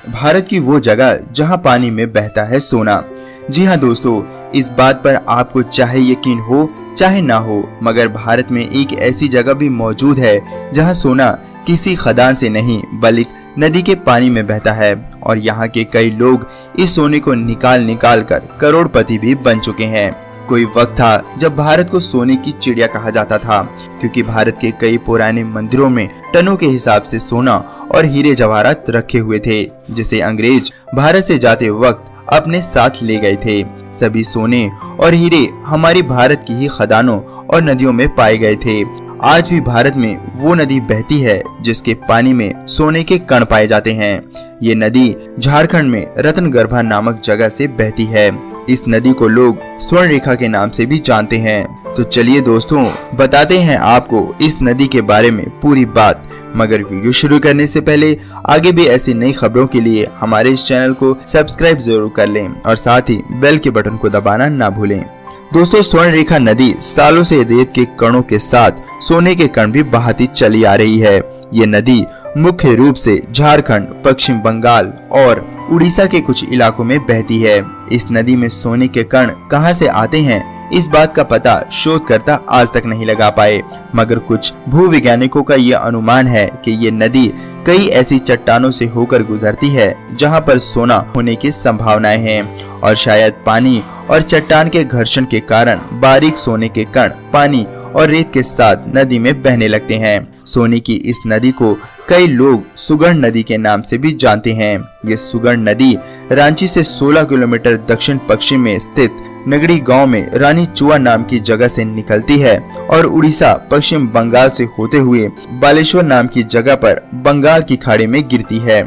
भारत की वो जगह जहां पानी में बहता है सोना। जी हाँ दोस्तों, इस बात पर आपको चाहे यकीन हो चाहे ना हो, मगर भारत में एक ऐसी जगह भी मौजूद है जहां सोना किसी खदान से नहीं बल्कि नदी के पानी में बहता है। और यहाँ के कई लोग इस सोने को निकाल निकाल कर करोड़पति भी बन चुके हैं। कोई वक्त था जब भारत को सोने की चिड़िया कहा जाता था, क्योंकि भारत के कई पुराने मंदिरों में टनों के हिसाब से सोना और हीरे जवाहरात रखे हुए थे, जिसे अंग्रेज भारत से जाते वक्त अपने साथ ले गए थे। सभी सोने और हीरे हमारी भारत की ही खदानों और नदियों में पाए गए थे। आज भी भारत में वो नदी बहती है जिसके पानी में सोने के कण पाए जाते हैं। ये नदी झारखंड में रत्नगर्भा नामक जगह से बहती है। इस नदी को लोग स्वर्ण रेखा के नाम से भी जानते हैं। तो चलिए दोस्तों, बताते हैं आपको इस नदी के बारे में पूरी बात। मगर वीडियो शुरू करने से पहले आगे भी ऐसी नई खबरों के लिए हमारे इस चैनल को सब्सक्राइब जरूर कर लें और साथ ही बेल के बटन को दबाना ना भूलें। दोस्तों, स्वर्ण रेखा नदी सालों से रेत के कणों के साथ सोने के कण भी बहाती चली आ रही है। ये नदी मुख्य रूप से झारखंड, पश्चिम बंगाल और उड़ीसा के कुछ इलाकों में बहती है। इस नदी में सोने के कण कहां से आते हैं, इस बात का पता शोधकर्ता आज तक नहीं लगा पाए, मगर कुछ भूवैज्ञानिकों का यह अनुमान है कि ये नदी कई ऐसी चट्टानों से होकर गुजरती है जहां पर सोना होने की संभावनाएं हैं, और शायद पानी और चट्टान के घर्षण के कारण बारीक सोने के कण पानी और रेत के साथ नदी में बहने लगते हैं। सोने की इस नदी को कई लोग सुगर्ण नदी के नाम से भी जानते हैं। ये सुगर्ण नदी रांची से 16 किलोमीटर दक्षिण पश्चिम में स्थित नगड़ी गांव में रानी चुआ नाम की जगह से निकलती है और उड़ीसा, पश्चिम बंगाल से होते हुए बालेश्वर नाम की जगह पर बंगाल की खाड़ी में गिरती है।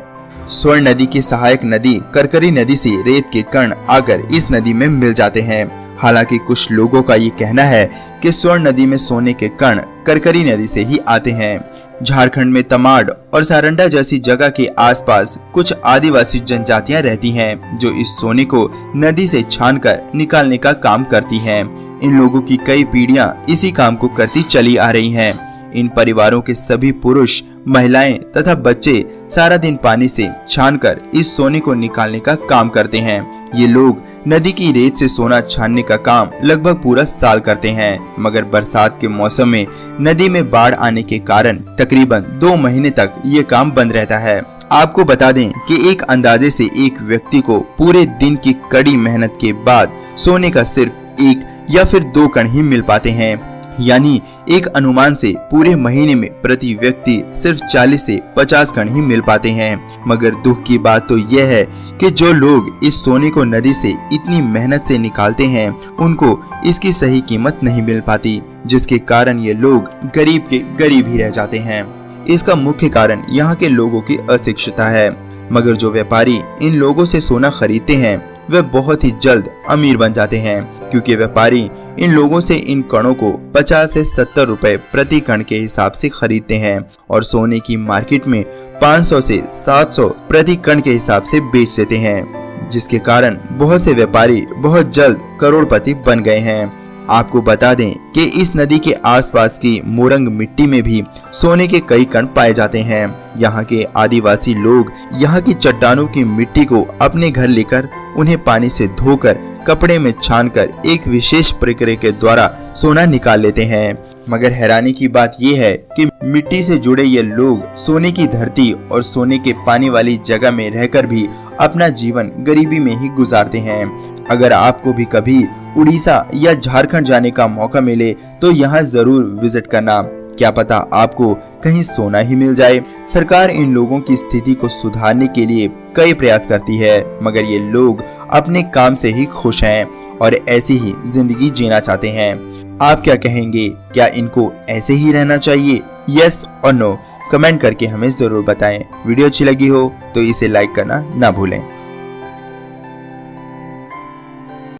स्वर्ण नदी की सहायक नदी करकरी नदी से रेत के कण आकर इस नदी में मिल जाते हैं। हालांकि कुछ लोगों का ये कहना है कि स्वर्ण नदी में सोने के कण करकरी नदी से ही आते हैं। झारखंड में तमाड़ और सारंडा जैसी जगह के आसपास कुछ आदिवासी जनजातियां रहती हैं, जो इस सोने को नदी से छानकर निकालने का काम करती हैं। इन लोगों की कई पीढ़ियां इसी काम को करती चली आ रही हैं। इन परिवारों के सभी पुरुष, महिलाएं तथा बच्चे सारा दिन पानी से छानकर इस सोने को निकालने का काम करते हैं। ये लोग नदी की रेत से सोना छानने का काम लगभग पूरा साल करते हैं, मगर बरसात के मौसम में नदी में बाढ़ आने के कारण तकरीबन 2 महीने तक ये काम बंद रहता है। आपको बता दें कि एक अंदाजे से एक व्यक्ति को पूरे दिन की कड़ी मेहनत के बाद सोने का सिर्फ 1 या फिर 2 कण ही मिल पाते हैं। यानी एक अनुमान से पूरे महीने में प्रति व्यक्ति सिर्फ 40 से 50 कण ही मिल पाते हैं। मगर दुख की बात तो यह है कि जो लोग इस सोने को नदी से इतनी मेहनत से निकालते हैं, उनको इसकी सही कीमत नहीं मिल पाती, जिसके कारण ये लोग गरीब के गरीब ही रह जाते हैं। इसका मुख्य कारण यहाँ के लोगों की अशिक्षितता है। मगर जो व्यापारी इन लोगों से सोना खरीदते हैं वे बहुत ही जल्द अमीर बन जाते हैं, क्योंकि व्यापारी इन लोगों से इन कणों को 50 से 70 रुपए प्रति कण के हिसाब से खरीदते हैं और सोने की मार्केट में 500 से 700 प्रति कण के हिसाब से बेच देते हैं, जिसके कारण बहुत से व्यापारी बहुत जल्द करोड़पति बन गए हैं। आपको बता दें कि इस नदी के आसपास की मोरंग मिट्टी में भी सोने के कई कण पाए जाते हैं। यहाँ के आदिवासी लोग यहाँ की चट्टानों की मिट्टी को अपने घर लेकर उन्हें पानी से धोकर कपड़े में छानकर एक विशेष प्रक्रिया के द्वारा सोना निकाल लेते हैं। मगर हैरानी की बात यह है कि मिट्टी से जुड़े ये लोग सोने की धरती और सोने के पानी वाली जगह में रहकर भी अपना जीवन गरीबी में ही गुजारते हैं। अगर आपको भी कभी उड़ीसा या झारखंड जाने का मौका मिले तो यहाँ जरूर विजिट करना। क्या पता आपको कहीं सोना ही मिल जाए। सरकार इन लोगों की स्थिति को सुधारने के लिए कई प्रयास करती है, मगर ये लोग अपने काम से ही खुश हैं और ऐसी ही जिंदगी जीना चाहते हैं। आप क्या कहेंगे, क्या इनको ऐसे ही रहना चाहिए? यस और नो कमेंट करके हमें जरूर बताएं। वीडियो अच्छी लगी हो तो इसे लाइक करना ना भूलें।